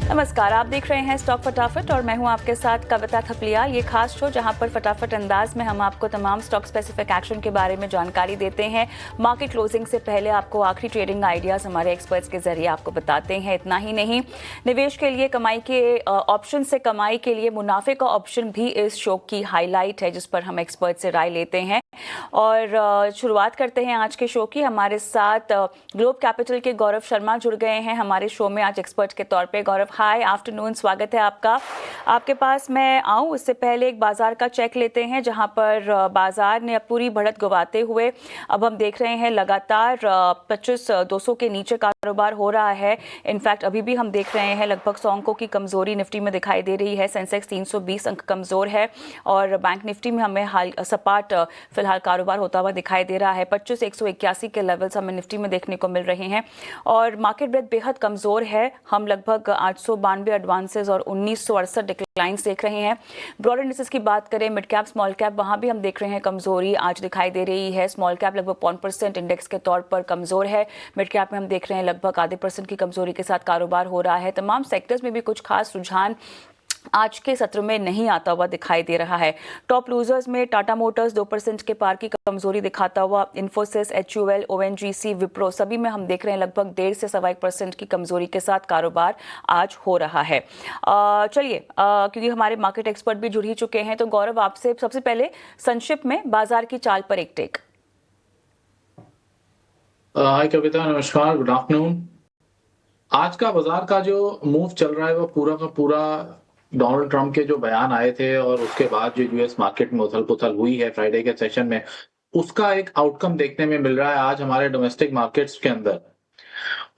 नमस्कार, आप देख रहे हैं स्टॉक फटाफट और मैं हूं आपके साथ कविता थपलिया। ये खास शो जहां पर फटाफट अंदाज में हम आपको तमाम स्टॉक स्पेसिफिक एक्शन के बारे में जानकारी देते हैं। मार्केट क्लोजिंग से पहले आपको आखिरी ट्रेडिंग आइडियाज हमारे एक्सपर्ट्स के जरिए आपको बताते हैं। इतना ही नहीं, निवेश के लिए कमाई के ऑप्शन से कमाई के लिए मुनाफे का ऑप्शन भी इस शो की हाईलाइट है, जिस पर हम एक्सपर्ट से राय लेते हैं। और शुरुआत करते हैं आज के शो की। हमारे साथ ग्लोब कैपिटल के गौरव शर्मा जुड़ गए हैं हमारे शो में आज एक्सपर्ट के तौर पे। गौरव, हाय आफ्टरनून, स्वागत है आपका। आपके पास मैं आऊं उससे पहले एक बाजार का चेक लेते हैं, जहां पर बाजार ने पूरी बढ़त गंवाते हुए अब हम देख रहे हैं लगातार 25,200 के नीचे कारोबार हो रहा है। इनफैक्ट अभी भी हम देख रहे हैं लगभग 100 अंकों की कमजोरी निफ्टी में दिखाई दे रही है। सेंसेक्स 320 अंक कमजोर है और बैंक निफ्टी में हमें सपाट फिलहाल कारोबार होता हुआ दिखाई दे रहा है। 25,181 के लेवल्स हमें निफ्टी में देखने को मिल रहे हैं और मार्केट ब्रेथ बेहद कमजोर है। हम लगभग 892 एडवांसेस और 1968 डिक्लाइंस देख रहे हैं। ब्रॉड इंडिसेस की बात करें, मिड कैप स्मॉल कैप, वहां भी हम देख रहे हैं कमजोरी आज दिखाई दे रही है। स्मॉल कैप लगभग 1% इंडेक्स के तौर पर कमजोर है। मिड कैप में हम देख रहे हैं लगभग आधे % की कमजोरी के साथ कारोबार हो रहा है। तमाम सेक्टर्स में भी कुछ खास रुझान आज के सत्र में नहीं आता हुआ दिखाई दे रहा है। टॉप लूजर्स में टाटा मोटर्स 2% के पार की कमजोरी दिखाता हुआ, इन्फोसिस, HUL, ONGC, विप्रो सभी में हम देख रहे हैं लगभग 1.5 से 1.25% की कमजोरी के साथ कारोबार आज हो रहा है। चलिए, क्योंकि हमारे मार्केट एक्सपर्ट भी जुड़ ही चुके हैं, तो गौरव आपसे सबसे पहले संक्षिप्त में बाजार की चाल पर एक टेक। हाय कविता, नमस्कार, गुड आफ्टरनून। आज का बाजार का जो मूव चल रहा है वो पूरा का पूरा डोनाल्ड ट्रंप के जो बयान आए थे और उसके बाद जो यूएस मार्केट में उथल पुथल हुई है फ्राइडे के सेशन में, उसका एक आउटकम देखने में मिल रहा है आज हमारे डोमेस्टिक मार्केट्स के अंदर।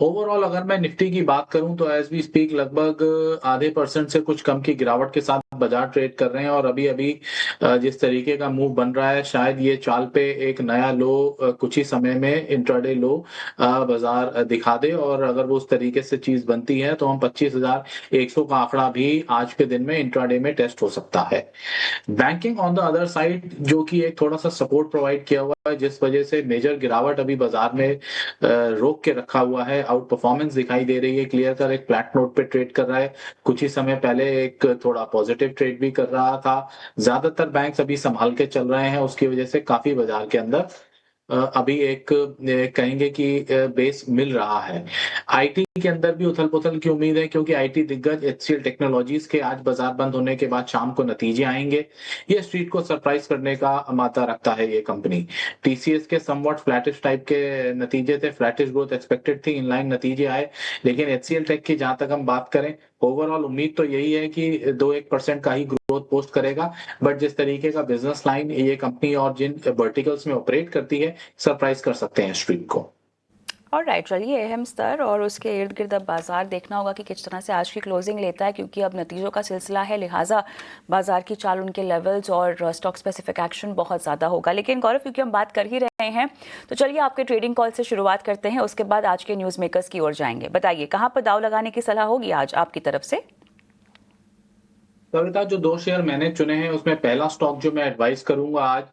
ओवरऑल अगर मैं निफ्टी की बात करूं तो एज वी स्पीक लगभग आधे % से कुछ कम की गिरावट के साथ बाजार ट्रेड कर रहे हैं और अभी अभी जिस तरीके का मूव बन रहा है, शायद ये चाल पे एक नया लो कुछ ही समय में इंट्राडे लो बाजार दिखा दे। और अगर वो उस तरीके से चीज बनती है तो हम 25,100 का आंकड़ा भी आज के दिन में इंट्राडे में टेस्ट हो सकता है। Banking on the other side जो कि एक थोड़ा सा सपोर्ट प्रोवाइड किया हुआ है, जिस वजह से मेजर गिरावट अभी बाजार में रोक के रखा हुआ है। आउट परफॉर्मेंस दिखाई दे रही है, क्लियर कर एक फ्लैट नोट पे ट्रेड कर रहा है। कुछ ही समय पहले एक थोड़ा पॉजिटिव ट्रेड भी कर रहा था। ज्यादातर बैंक्स अभी संभाल के चल रहे हैं, उसकी वजह से काफी बाजार के अंदर अभी एक कहेंगे कि बेस मिल रहा है। आईटी के अंदर भी उथल पुथल की उम्मीद है, क्योंकि आईटी दिग्गज HCL टेक्नोलॉजीज के आज बाजार बंद होने के बाद शाम को नतीजे आएंगे। ये स्ट्रीट को सरप्राइज करने का माता रखता है ये कंपनी। टीसीएस के समवॉट फ्लैटिश टाइप के नतीजे थे, फ्लैटिश ग्रोथ एक्सपेक्टेड थी, इनलाइन नतीजे आए। लेकिन HCL टेक की जहां तक हम बात करें, ओवरऑल उम्मीद तो यही है कि 2-1% का ही ग्रोथ पोस्ट करेगा। बट जिस तरीके का बिजनेस लाइन ये कंपनी और जिन वर्टिकल्स में ऑपरेट करती है, सरप्राइज कर सकते हैं स्ट्रीट को। ऑलराइट, चलिए अहम स्तर और उसके इर्द गिर्द अब बाजार देखना होगा कि किस तरह से आज की क्लोजिंग लेता है, क्योंकि अब नतीजों का सिलसिला है, लिहाजा बाजार की चाल, उनके लेवल्स और स्टॉक स्पेसिफिक एक्शन बहुत ज़्यादा होगा। लेकिन गौरव, क्योंकि हम बात कर ही रहे हैं तो चलिए आपके ट्रेडिंग कॉल से शुरुआत करते हैं, उसके बाद आज के न्यूज़ मेकर्स की ओर जाएंगे। बताइए कहाँ पर दाव लगाने की सलाह होगी आज आपकी तरफ से? कविता, जो 2 शेयर मैंने चुने हैं उसमें पहला स्टॉक जो मैं एडवाइस करूंगा आज,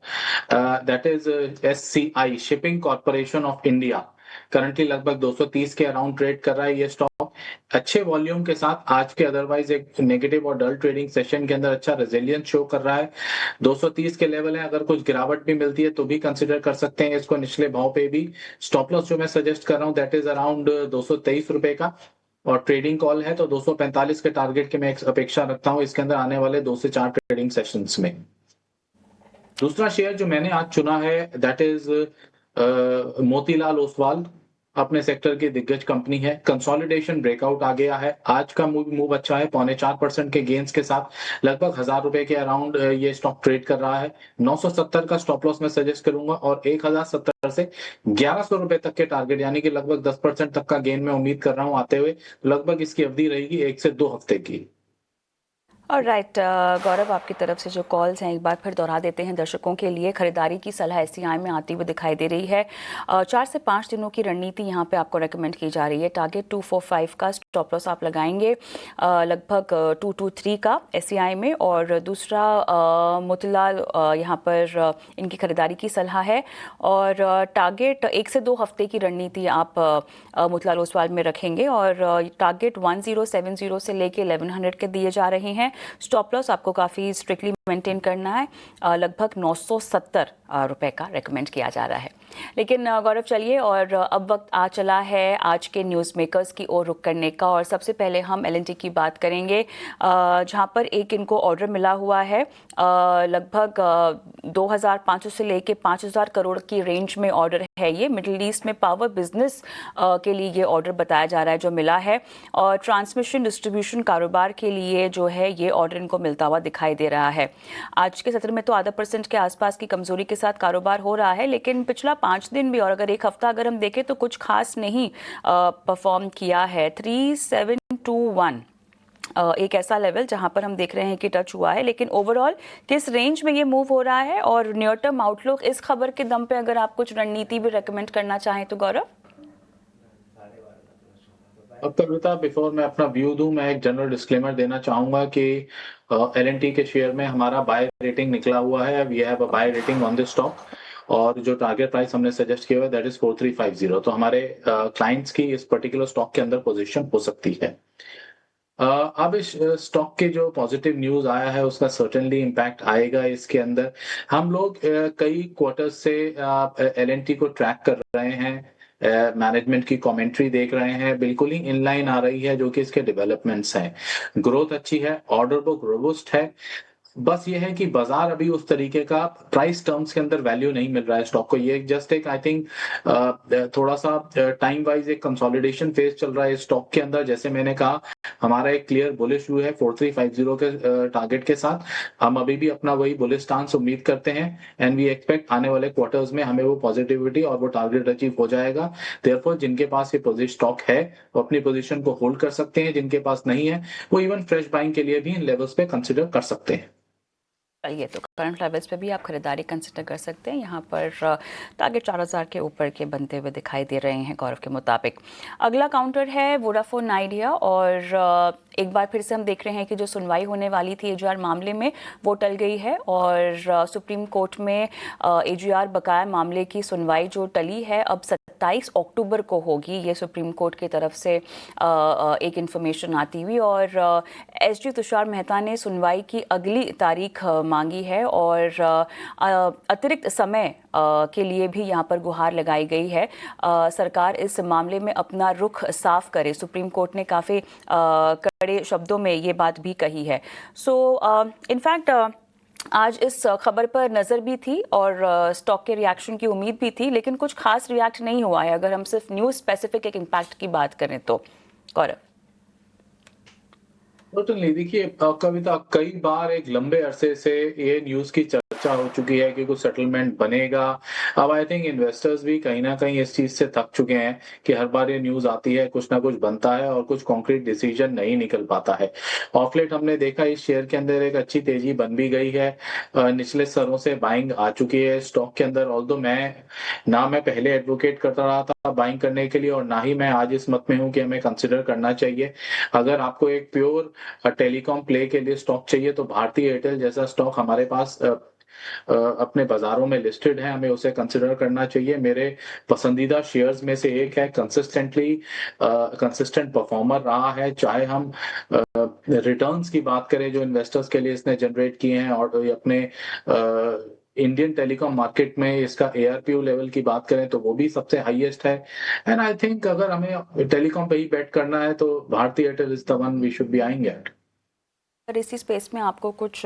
that is SCI, shipping corporation of India. Currently लगभग 230 के अराउंड ट्रेड कर रहा है ये स्टॉक। अच्छे वॉल्यूम के साथ आज के अदरवाइज एक नेगेटिव और डल ट्रेडिंग सेशन के अंदर अच्छा रेजिलियंस शो कर रहा है। 230 के लेवल है, अगर कुछ गिरावट भी मिलती है तो भी कंसिडर कर सकते हैं इसको निचले भाव पे भी। स्टॉप लॉस जो मैं सजेस्ट कर रहा हूँ दैट इज अराउंड 223 रुपए का, और ट्रेडिंग कॉल है तो 245 के टारगेट की मैं अपेक्षा रखता हूं इसके अंदर आने वाले 2 से 4 ट्रेडिंग सेशंस में। दूसरा शेयर जो मैंने आज चुना है दैट इज मोतीलाल ओसवाल, अपने सेक्टर की दिग्गज कंपनी है। कंसोलिडेशन ब्रेकआउट आ गया है, आज का मूव अच्छा है, 0.25% के गेन्स के साथ लगभग 1,000 रुपए के अराउंड ये स्टॉक ट्रेड कर रहा है। 970 का स्टॉप लॉस मैं सजेस्ट करूंगा और 1,070 से 1,100 रुपए तक के टारगेट, यानी कि लगभग 10% तक का गेन मैं उम्मीद कर रहा हूं आते हुए। लगभग इसकी अवधि रहेगी 1 से 2 हफ्ते की। ऑलराइट, गौरव, आपकी तरफ से जो कॉल्स हैं एक बार फिर दोहरा देते हैं दर्शकों के लिए। खरीदारी की सलाह SCI में आती हुई दिखाई दे रही है। 4 से 5 दिनों की रणनीति यहाँ पे आपको रेकमेंड की जा रही है। टारगेट 245 का, स्टॉप लॉस आप लगाएंगे लगभग 223 का एससीआई में, और दूसरा मोतीलाल यहाँ पर इनकी खरीदारी की सलाह है, और टारगेट 1 से 2 हफ्ते की रणनीति आप मोतीलाल ओसवाल में रखेंगे, और टारगेट 1070 से लेके 1100 के दिए जा रहे हैं। स्टॉप लॉस आपको काफ़ी स्ट्रिक्टली मेंटेन करना है, लगभग 970 रुपए का रेकमेंड किया जा रहा है। लेकिन गौरव चलिए, और अब वक्त आ चला है आज के न्यूज़ मेकर्स की ओर रुख करने का, और सबसे पहले हम एल&टी की बात करेंगे, जहां पर एक इनको ऑर्डर मिला हुआ है लगभग 2500 से लेके 5000 करोड़ की रेंज में ऑर्डर है। ये मिडिल ईस्ट में पावर बिजनेस के लिए ये ऑर्डर बताया जा रहा है जो मिला है, और ट्रांसमिशन डिस्ट्रीब्यूशन कारोबार के लिए जो है ये ऑर्डर इनको मिलता हुआ दिखाई दे रहा है। आज के सत्र में तो % के आसपास की कमजोरी के साथ कारोबार हो रहा है, लेकिन पिछला 5 दिन भी और अगर एक हफ्ता अगर हम देखें तो कुछ खास नहीं परफॉर्म किया है। 3721 एक ऐसा लेवल जहां पर हम देख रहे हैं कि टच हुआ है, लेकिन ओवरऑल किस रेंज में ये मूव हो रहा है और नियर टर्म आउटलुक, इस खबर के दम पे अगर आप कुछ रणनीति भी रेकमेंड करना चाहें तो गौरव। अब कविता, बिफोर मैं अपना व्यू दूं, मैं एक जनरल डिस्क्लेमर देना चाहूंगा कि एल&टी के शेयर में हमारा बाय रेटिंग निकला हुआ है। We have a buy rating on this stock, और जो टारगेट प्राइस हमने सजेस्ट किया हुआ है दैट इज 4350। तो हमारे क्लाइंट्स की इस पर्टिकुलर स्टॉक के अंदर पोजीशन हो सकती है। अब इस स्टॉक के जो पॉजिटिव न्यूज आया है उसका सर्टेनली इम्पैक्ट आएगा इसके अंदर। हम लोग कई क्वार्टर्स से एल&टी को ट्रैक कर रहे हैं, मैनेजमेंट की कमेंट्री देख रहे हैं, बिल्कुल ही इनलाइन आ रही है जो कि इसके डेवलपमेंट्स हैं। ग्रोथ अच्छी है, ऑर्डर बुक रोबस्ट है, बस ये है कि बाजार अभी उस तरीके का प्राइस टर्म्स के अंदर वैल्यू नहीं मिल रहा है स्टॉक को। ये जस्ट एक आई थिंक थोड़ा सा टाइम वाइज एक कंसोलिडेशन फेज चल रहा है स्टॉक के अंदर। जैसे मैंने कहा, हमारा एक क्लियर बुलिश व्यू है 4350 के टारगेट के साथ। हम अभी भी अपना वही बुलिश स्टांस उम्मीद करते हैं, एंड वी एक्सपेक्ट आने वाले क्वार्टर्स में हमें वो पॉजिटिविटी और वो टारगेट अचीव हो जाएगा। देयरफॉर जिनके पास ये पोजीशन स्टॉक है वो अपनी पोजीशन को होल्ड कर सकते हैं, जिनके पास नहीं है वो इवन फ्रेश बाइंग के लिए भी इन लेवल्स पे कंसिडर कर सकते हैं। ये तो करंट लेवल्स पे भी आप खरीदारी कंसिडर कर सकते हैं। यहाँ पर टारगेट 4000 के ऊपर के बनते हुए दिखाई दे रहे हैं गौरव के मुताबिक। अगला काउंटर है वोडाफोन आइडिया, और एक बार फिर से हम देख रहे हैं कि जो सुनवाई होने वाली थी एजीआर मामले में वो टल गई है, और सुप्रीम कोर्ट में एजीआर बकाया मामले की सुनवाई जो टली है अब 27 अक्टूबर को होगी। ये सुप्रीम कोर्ट की तरफ से एक इन्फॉर्मेशन आती हुई, और एसजी तुषार मेहता ने सुनवाई की अगली तारीख मांगी है, और अतिरिक्त समय के लिए भी यहाँ पर गुहार लगाई गई है। सरकार इस मामले में अपना रुख साफ करे। सुप्रीम कोर्ट ने काफ़ी कड़े शब्दों में ये बात भी कही है। सो इनफैक्ट आज इस खबर पर नज़र भी थी और स्टॉक के रिएक्शन की उम्मीद भी थी, लेकिन कुछ खास रिएक्ट नहीं हुआ है अगर हम सिर्फ न्यूज़ स्पेसिफिक एक इम्पैक्ट की बात करें तो। गौरव, नहीं, देखिए कविता, कई बार एक लंबे अरसे से ये न्यूज की चर्चा हो चुकी है कि कुछ सेटलमेंट बनेगा। अब आई थिंक इन्वेस्टर्स भी कहीं ना कहीं इस चीज से थक चुके हैं कि हर बार ये न्यूज आती है, कुछ ना कुछ बनता है और कुछ कॉन्क्रीट डिसीजन नहीं निकल पाता है। ऑफ लेट हमने देखा इस शेयर के अंदर एक अच्छी तेजी बन भी गई है, निचले स्तरों से बाइंग आ चुकी है स्टॉक के अंदर। ऑल्दो मैं पहले एडवोकेट करता रहा था बाइंग करने के लिए, और ना ही मैं आज इस मत में हूं कि हमें कंसिडर करना चाहिए। अगर आपको एक प्योर टेलीकॉम प्ले के लिए स्टॉक चाहिए तो भारतीय एयरटेल जैसा स्टॉक हमारे पास अपने बाजारों में लिस्टेड है, हमें उसे कंसिडर करना चाहिए। मेरे पसंदीदा शेयर्स में से एक है, कंसिस्टेंट परफॉर्मर रहा है, चाहे हम रिटर्न्स की बात करें जो इन्वेस्टर्स के लिए इसने जनरेट किए हैं, और अपने इंडियन टेलीकॉम मार्केट में इसका एआरपीओ लेवल की बात करें तो वो भी सबसे हाईएस्ट है। एंड आई थिंक अगर हमें टेलीकॉम पे ही बेट करना है तो Bharti Airtel is the one we should be eyeing at. अगर इसी स्पेस में आपको कुछ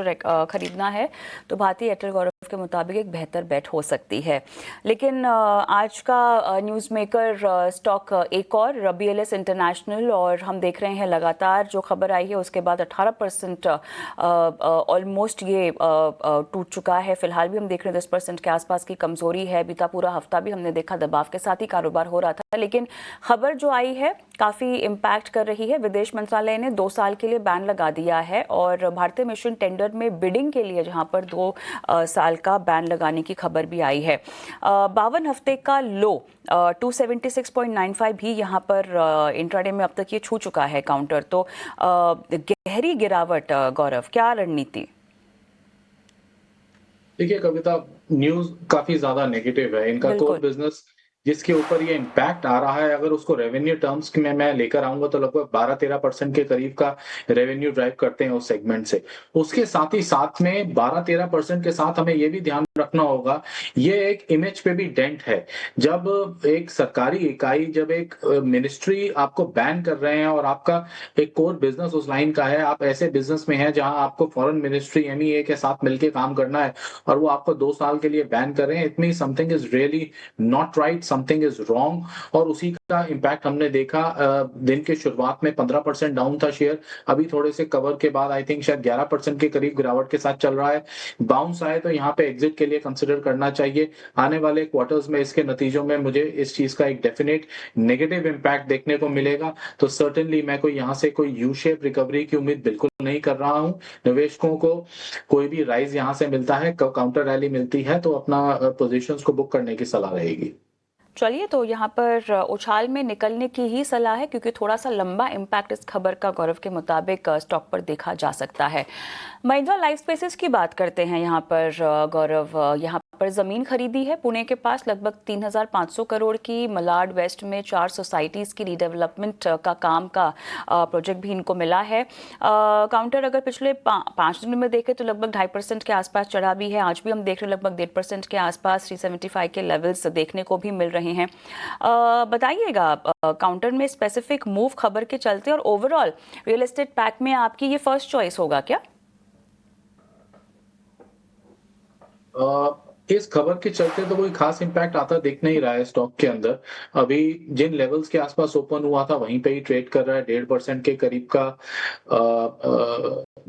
खरीदना है तो भारतीय एयरटेल गौरव के मुताबिक एक बेहतर बेट हो सकती है। लेकिन आज का न्यूज़ मेकर स्टॉक एक और BLS इंटरनेशनल, और हम देख रहे हैं लगातार जो खबर आई है उसके बाद 18% ऑलमोस्ट ये टूट चुका है। फिलहाल भी हम देख रहे हैं 10% के आसपास की कमजोरी है। बीता पूरा हफ्ता भी हमने देखा दबाव के साथ ही कारोबार हो रहा था, लेकिन खबर जो आई है काफ़ी इम्पैक्ट कर रही है। विदेश मंत्रालय ने 2 साल के लिए बैन लगा दिया है, और भारतीय मिशन टेंडर में बिडिंग के लिए जहां पर 2 साल साल का बैन लगाने की खबर भी आई है। 52 हफ्ते का लो 276.95 भी यहाँ पर इंट्राडे में अब तक ये छू चुका है काउंटर। तो गहरी गिरावट, गौरव, क्या रणनीति? देखिए कविता, न्यूज काफी ज्यादा नेगेटिव है। इनका कोर बिल्कुल। बिजनेस जिसके ऊपर ये इम्पैक्ट आ रहा है, अगर उसको रेवेन्यू टर्म्स में मैं लेकर आऊंगा तो लगभग 12-13% के करीब का रेवेन्यू ड्राइव करते हैं उस सेगमेंट से। उसके साथ ही साथ में 12-13% के साथ हमें ये भी ध्यान रखना होगा, ये एक इमेज पे भी डेंट है। जब एक सरकारी इकाई, जब एक मिनिस्ट्री आपको बैन कर रहे हैं और आपका एक कोर बिजनेस उस लाइन का है, आप ऐसे बिजनेस में है जहां आपको फॉरेन मिनिस्ट्री एमईए के साथ मिलकर काम करना है और वो आपको 2 साल के लिए बैन कर रहे हैं, it mean something is really not right, something is wrong. और उसी का इम्पैक्ट हमने देखा। दिन के शुरुआत में 15% डाउन था शेयर, अभी थोड़े से कवर के बाद आई थिंक शायद 11% के करीब गिरावट के साथ चल रहा है। बाउंस आए तो यहाँ पे एग्जिट के लिए कंसिडर करना चाहिए। आने वाले क्वार्टर्स में इसके नतीजों में मुझे इस चीज का एक डेफिनेट नेगेटिव इम्पैक्ट देखने को मिलेगा। तो सर्टेनली मैं कोई यहाँ से कोई यू शेप रिकवरी की उम्मीद बिल्कुल नहीं कर रहा हूँ। निवेशकों को कोई भी राइज यहाँ से मिलता है, काउंटर रैली मिलती है तो अपना पोजीशंस को बुक करने की सलाह रहेगी। चलिए, तो यहाँ पर उछाल में निकलने की ही सलाह है, क्योंकि थोड़ा सा लंबा इम्पैक्ट इस खबर का गौरव के मुताबिक स्टॉक पर देखा जा सकता है। महिंद्रा लाइफ स्पेसेस की बात करते हैं यहाँ पर गौरव। यहाँ पर ज़मीन खरीदी है पुणे के पास लगभग 3,500 करोड़ की। मलाड वेस्ट में 4 सोसाइटीज़ की रीडेवलपमेंट का काम का प्रोजेक्ट भी इनको मिला है। काउंटर अगर पिछले 5 दिनों में देखें तो लगभग 2.5% के आसपास चढ़ा भी है। आज भी हम देख रहे हैं लगभग 1.5% के आसपास 375 के लेवल्स देखने को भी मिल रहे हैं। बताइएगा, काउंटर में स्पेसिफिक मूव खबर के चलते और ओवरऑल रियल एस्टेट पैक में आपकी ये फर्स्ट चॉइस होगा क्या? इस खबर के चलते तो कोई खास इंपैक्ट आता दिख नहीं रहा है स्टॉक के अंदर। अभी जिन लेवल्स के आसपास ओपन हुआ था वहीं पे ही ट्रेड कर रहा है। 1.5% के करीब का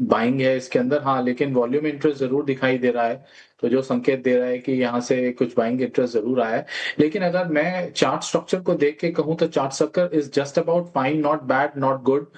बाइंग है इसके अंदर। हाँ, लेकिन वॉल्यूम इंटरेस्ट जरूर दिखाई दे रहा है, तो जो संकेत दे रहा है कि यहाँ से कुछ बाइंग इंटरेस्ट जरूर आया है। लेकिन अगर मैं चार्ट स्ट्रक्चर को देख के कहूँ तो chart structure is just about fine, not bad, not good.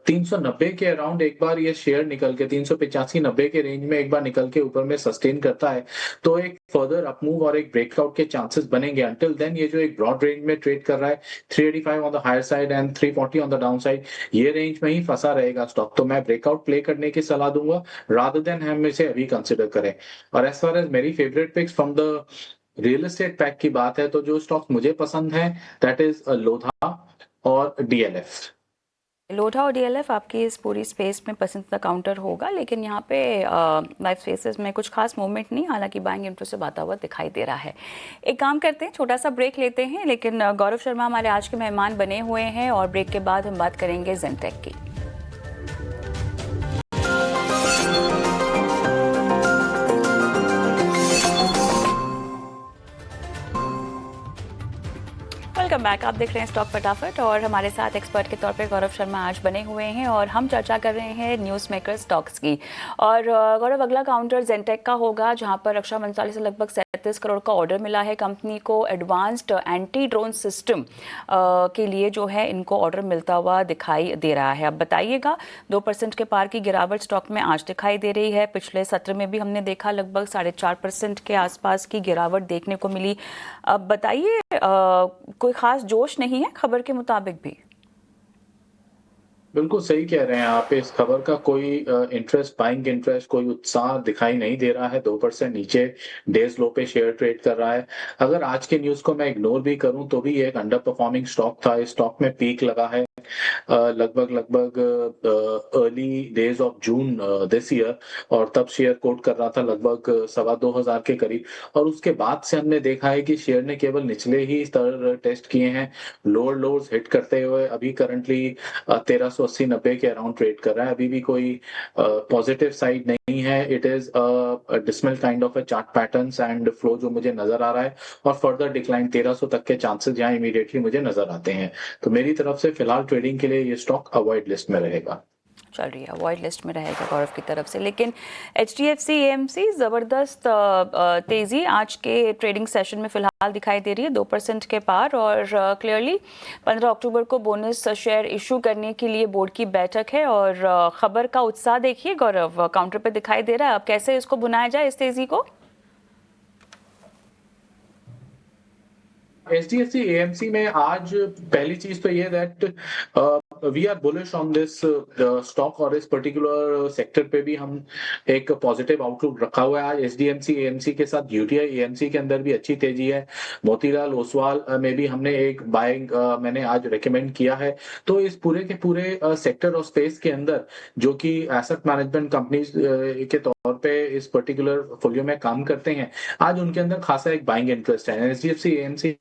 390 के अराउंड एक बार ये शेयर निकल के 385-90 के रेंज में एक बार निकल के ऊपर में सस्टेन करता है तो एक फर्दर अपमूव और एक ब्रेकआउट के चांसेस बनेंगे। अंटिल देन ये जो एक ब्रॉड रेंज में ट्रेड कर रहा है, 385 on the higher side and 340 on the down side, ये रेंज में ही फंसा रहेगा स्टॉक। तो मैं ब्रेकआउट प्ले करने की सलाह दूंगा रादर देन हम इसे अभी कंसिडर करें। और एज फार एज मेरी favourite pics from the real estate pack की बात है तो जो स्टॉक मुझे पसंद है दैट इज लोधा और डीएलएफ। लोधा और डीएलएफ आपकी इस पूरी स्पेस में पसंद का काउंटर होगा, लेकिन यहाँ पे लाइफ स्पेसेस में कुछ खास मूवमेंट नहीं, हालांकि बाइंग इंटरेस्ट से आता हुआ दिखाई दे रहा है। एक काम करते हैं, छोटा सा ब्रेक लेते हैं, लेकिन गौरव शर्मा हमारे आज के मेहमान बने हुए हैं और ब्रेक के बाद हम बात करेंगे जेनटेक की। Welcome back. आप देख रहे हैं स्टॉक फटाफट और हमारे साथ एक्सपर्ट के तौर पे गौरव शर्मा आज बने हुए हैं और हम चर्चा कर रहे हैं न्यूज़ मेकर स्टॉक्स की। और गौरव, अगला काउंटर जेनटेक का होगा, जहां पर रक्षा मंत्रालय से लगभग 37 करोड़ का ऑर्डर मिला है कंपनी को। एडवांस्ड एंटी ड्रोन सिस्टम के लिए जो है इनको ऑर्डर मिलता हुआ दिखाई दे रहा है। अब बताइएगा, 2% के पार की गिरावट स्टॉक में आज दिखाई दे रही है। पिछले सत्र में भी हमने देखा लगभग 4.5% के आसपास की गिरावट देखने को मिली। अब बताइए, कोई खास जोश नहीं है खबर के मुताबिक भी? बिल्कुल सही कह रहे हैं आप। इस खबर का कोई इंटरेस्ट, बाइंग इंटरेस्ट, कोई उत्साह दिखाई नहीं दे रहा है। 2% नीचे डेज लो पे शेयर ट्रेड कर रहा है। अगर आज के न्यूज को मैं इग्नोर भी करूं तो भी ये एक अंडर परफॉर्मिंग स्टॉक था। इस स्टॉक में पीक लगा है लगभग early days of June this year, और तब शेयर कोट कर रहा था लगभग 2,200 के करीब। और उसके बाद से हमने देखा है कि शेयर ने केवल निचले ही स्तर टेस्ट किए हैं, लोअर लोअर्स हिट करते हुए अभी करंटली 1380-90 के अराउंड ट्रेड कर रहा है। अभी भी कोई पॉजिटिव साइड नहीं है। It is dismal kind of a chart patterns and flow जो मुझे नजर आ रहा है, और फर्दर डिक्लाइन 1300 तक के चांसेस यहाँ इमीडिएटली मुझे नजर आते हैं। तो मेरी तरफ से फिलहाल ट्रेडिंग के लिए ये स्टॉक अवॉइड लिस्ट में रहेगा। चल रही है, अवॉइड लिस्ट में रहेगा गौरव की तरफ से। लेकिन HDFC AMC ज़बरदस्त तेज़ी आज के ट्रेडिंग सेशन में फिलहाल दिखाई दे रही है, 2% के पार। और क्लियरली 15 अक्टूबर को बोनस शेयर इशू करने के लिए बोर्ड की बैठक है और खबर का उत्साह देखिए गौरव काउंटर पे दिखाई दे रहा है। अब कैसे इसको बुनाया जाए इस तेज़ी को? HDFC AMC में आज पहली चीज तो ये that we are bullish on this stock और इस पर्टिकुलर सेक्टर पे भी हम एक पॉजिटिव आउटलुक रखा हुआ है। आज HDFC AMC के साथ UTI AMC के अंदर भी अच्छी तेजी है। मोतीलाल ओसवाल में भी हमने एक बाइंग मैंने आज रेकमेंड किया है। तो इस पूरे के पूरे सेक्टर और स्पेस के अंदर जो कि एसेट मैनेजमेंट कंपनीज के तौर पे इस पर्टिकुलर फोलियो में काम करते हैं, आज उनके अंदर खासा एक बाइंग इंटरेस्ट है। HDFC AMC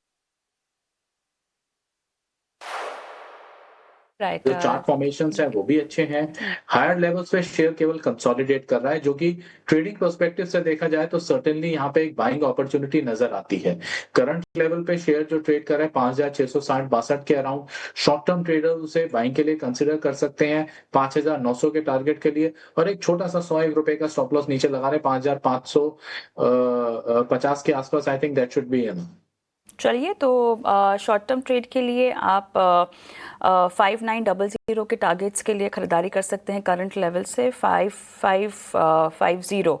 जो चार्ट फॉर्मेशंस हैं वो भी अच्छे हैं। हायर लेवल्स पे शेयर केवल कंसोलिडेट कर रहा है, जो कि ट्रेडिंग पर्सपेक्टिव से देखा जाए तो सर्टेनली यहाँ पे एक बाइंग अपॉर्चुनिटी नजर आती है। करंट लेवल पे शेयर जो ट्रेड कर रहा है 5660-62 के अराउंड, शॉर्ट टर्म ट्रेडर उसे बाइंग के लिए कंसिडर कर सकते हैं 5900 के टारगेट के लिए। और एक छोटा सा 100 रुपए का स्टॉप लॉस नीचे लगा रहे 5550 के आसपास। I think that should be enough. चलिए, तो शॉर्ट टर्म ट्रेड के लिए आप 5900 के टारगेट्स के लिए खरीदारी कर सकते हैं करंट लेवल से। 5550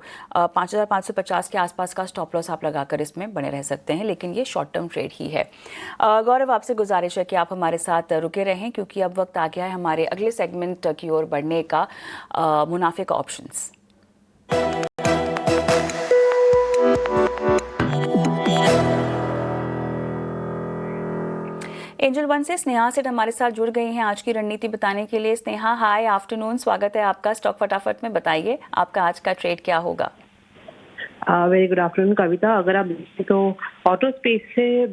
5550 के आसपास का स्टॉप लॉस आप लगाकर इसमें बने रह सकते हैं, लेकिन ये शॉर्ट टर्म ट्रेड ही है। गौरव, आपसे गुजारिश है कि आप हमारे साथ रुके रहें क्योंकि अब वक्त आ गया है हमारे अगले सेगमेंट की ओर बढ़ने का, मुनाफे का ऑप्शंस। एंजल वन से स्नेहा सेठ हमारे साथ जुड़ गई हैं आज की रणनीति बताने के लिए। स्नेहा, हाय आफ्टरनून, स्वागत है आपका स्टॉक फटाफट में। बताइए आपका आज का ट्रेड क्या होगा? वेरी गुड आफ्टरनून कविता। अगर आप देखें तो ऑटो स्पेस से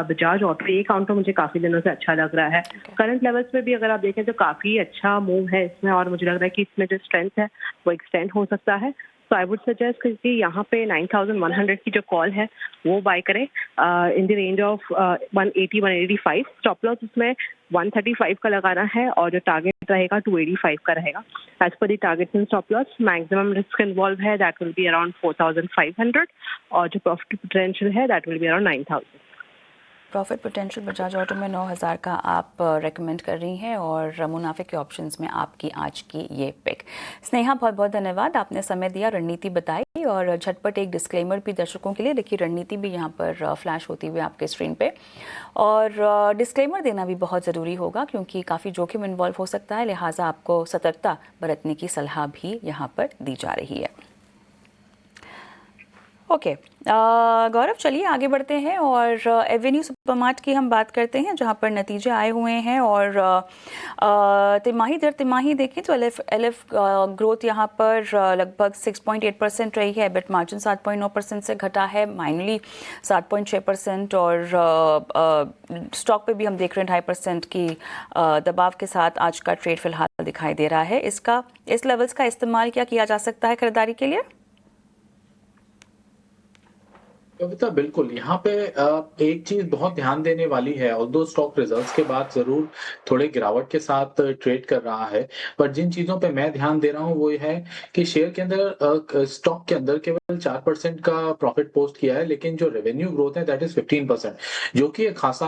बजाज ऑटो ये काउंटर मुझे काफी दिनों से अच्छा लग रहा है। करंट लेवल्स पे भी अगर आप देखें तो काफी अच्छा मूव है इसमें, और मुझे लग रहा है कि इसमें जो स्ट्रेंथ है वो एक्सटेंड हो सकता है। तो आई वुड सजेस्ट कि यहाँ पे 9100 की जो कॉल है वो बाय करें in the range of 180-185। Stop loss उसमें 135 का लगाना है और जो टारगेट रहेगा 285 का रहेगा। As per the target and stop loss maximum risk involve है, दैट विल बी अराउंड 4500 और जो प्रॉफिट पोटेंशियल है that will be around 9000। Profit potential Bajaj Auto में 9000 का आप रेकमेंड कर रही हैं और मुनाफे के ऑप्शंस में आपकी आज की ये पिक। स्नेहा, बहुत बहुत धन्यवाद, आपने समय दिया, रणनीति बताई और झटपट एक डिस्क्लेमर भी दर्शकों के लिए। देखिए, रणनीति भी यहाँ पर फ्लैश होती हुई आपके स्क्रीन पे, और डिस्क्लेमर देना भी बहुत ज़रूरी होगा क्योंकि काफ़ी जोखिम इन्वॉल्व हो सकता है, लिहाजा आपको सतर्कता बरतने की सलाह भी यहाँ पर दी जा रही है। ओके गौरव, चलिए आगे बढ़ते हैं और एवेन्यू सुपरमार्ट की हम बात करते हैं जहां पर नतीजे आए हुए हैं और तिमाही दर तिमाही देखें तो एलएफ ग्रोथ यहां पर लगभग 6.8% रही है। एबिट मार्जिन 7.9% से घटा है, माइनरली 7.6%, और स्टॉक पे भी हम देख रहे हैं 2.5% की दबाव के साथ आज का ट्रेड फिलहाल दिखाई दे रहा है। इस लेवल्स का इस्तेमाल क्या किया जा सकता है खरीदारी के लिए? कविता, बिल्कुल यहाँ पे एक चीज बहुत ध्यान देने वाली है। ऑल्दो स्टॉक रिजल्ट्स के बाद जरूर थोड़े गिरावट के साथ ट्रेड कर रहा है, पर जिन चीजों पे मैं ध्यान दे रहा हूँ वो है कि शेयर के अंदर स्टॉक के अंदर केवल 4% का प्रॉफिट पोस्ट किया है, लेकिन जो रेवेन्यू ग्रोथ है दैट इज 15%, जो कि एक खासा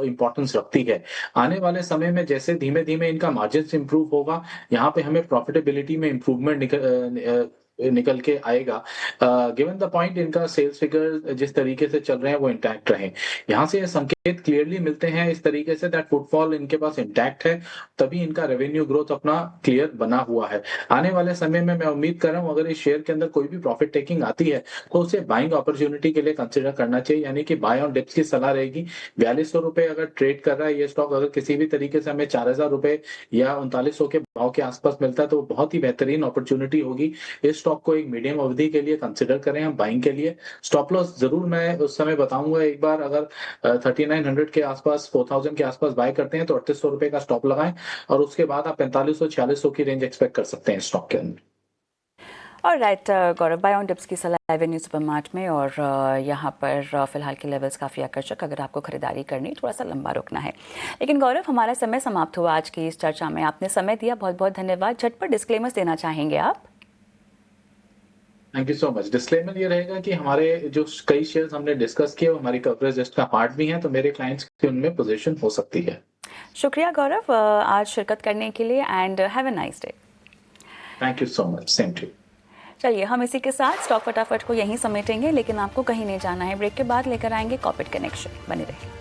इंपॉर्टेंस रखती है। आने वाले समय में जैसे धीमे धीमे इनका मार्जिन इंप्रूव होगा, यहाँ पे हमें प्रॉफिटेबिलिटी में इंप्रूवमेंट निकल के आएगा। गिवन द पॉइंट, इनका सेल्स फिगर जिस तरीके से चल रहे हैं वो इंटैक्ट रहे। यहाँ से ये संकेत क्लियरली मिलते हैं इस तरीके से दैट फुटफॉल इनके पास इंटैक्ट है, तभी इनका रेवेन्यू ग्रोथ अपना क्लियर बना हुआ है। आने वाले समय में मैं उम्मीद कर रहा हूँ अगर इस शेयर के अंदर कोई भी प्रॉफिट टेकिंग आती है तो उसे बाइंग अपॉर्चुनिटी के लिए कंसिडर करना चाहिए, यानी कि बाय ऑन डिप्स की सलाह रहेगी। 4200 रुपए अगर ट्रेड कर रहा है ये स्टॉक, अगर किसी भी तरीके से हमें 4000 रुपए या 3900 के भाव के आसपास मिलता है तो बहुत ही बेहतरीन अपॉर्चुनिटी होगी। इस स्टॉक को एक मीडियम अवधि के लिए कंसिडर करें हम बाइंग के लिए। स्टॉप लॉस जरूर मैं उस समय बताऊंगा एक बार, अगर 3900 के आसपास 4000 के आसपास बाय करते हैं तो 3800 रुपए का स्टॉप लगाएं और उसके बाद आप 4500-4600 की रेंज एक्सपेक्ट कर सकते हैं स्टॉक के अंदर। और right Gaurav, buy on dips की सलाह एवेन्यू सुपरमार्ट में और यहाँ पर फिलहाल के लेवल्स काफ़ी आकर्षक। अगर आपको खरीदारी करनी, थोड़ा सा लंबा रुकना है। लेकिन गौरव, हमारा समय समाप्त हुआ आज की इस चर्चा में। आपने समय दिया, बहुत बहुत धन्यवाद। झटपट डिस्क्लेमर्स देना चाहेंगे आप? Thank you so much. Disclaimer ये रहेगा कि हमारे जो कई शेयर्स हमने डिस्कस किए वो हमारी कवरेज लिस्ट का पार्ट भी हैं, तो मेरे क्लाइंट्स की उनमें पोजीशन हो सकती है। शुक्रिया गौरव आज शिरकत करने के लिए and have a nice day. Thank you so much. Same to you. चलिए, हम इसी के साथ स्टॉक फटाफट को यहीं समेटेंगे, लेकिन आपको कहीं नहीं जाना है। ब्रेक के बाद लेकर आएंगे कॉर्पोरेट कनेक्शन। बने रहिए।